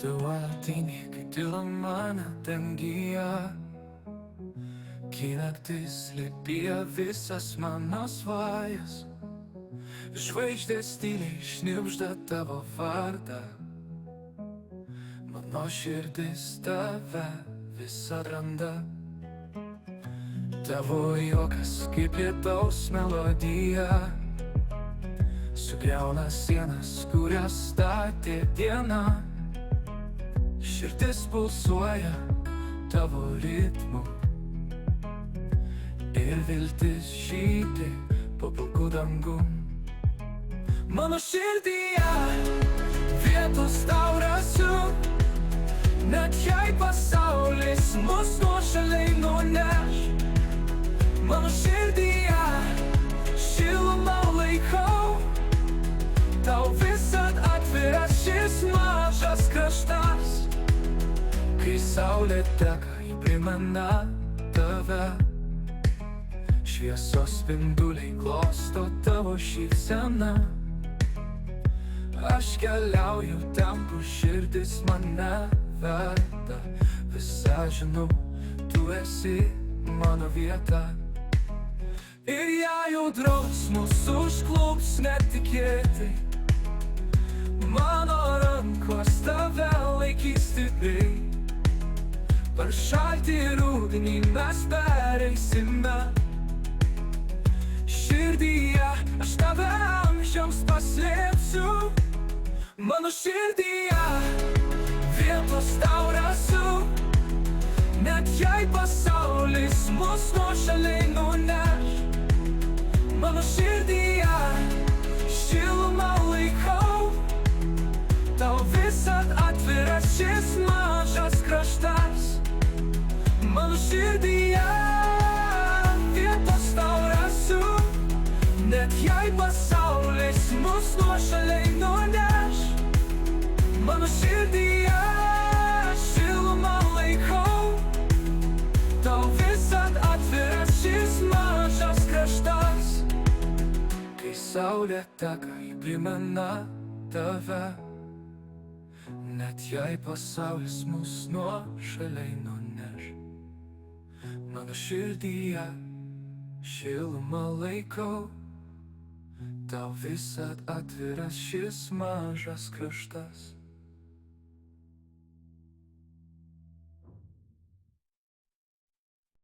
Tu ateini, kai tyla mane dengia, kai naktis slėpia visas mano svajas. Žvaigždės tyliai šnibžda tavo vardą, mano širdis tave vis atranda. Tavo juokas kaip lietaus melodija sugriauna sienas, kurias statė diena. Širdis pulsuoja tavo ritmu ir viltis žydi po pilku dangum. Mano širdyje vietos tau rasiu, net jei pasaulis mus nuošaliai nuneš. Mano širdyje šilumą laikau, tau visad atviras šis mažas kraštas. Kai saulė teka, ji primena tave, šviesos spinduliai glosto tavo šypseną. Aš keliauju ten, kur širdis mane veda, visą žinau, tu esi mano vieta. Ir jei audros mūsų užklups netikėtai, mano rankos tave laikys stipriai. Per šaltį rudenį mes pereisime, širdyje aš tave amžiams paslėpsiu. Mano širdyje vietos tau rasiu, net jei pasaulis mus nuošaliai nuneš. Mano širdyje šilumą laikau, tau visad atviras šis mažas kraštas. Mano širdyje vietos tau rasiu, net jei pasaulis mus nuošaliai nuneš. Mano širdyje šilumą laikau, tau visad atviras šis mažas kraštas. Kai saulė teka, ji primena tave, net jei pasaulis mus nuošaliai nuneš. Mano širdyje šilumą laikau, tau visad atviras šis mažas kraštas.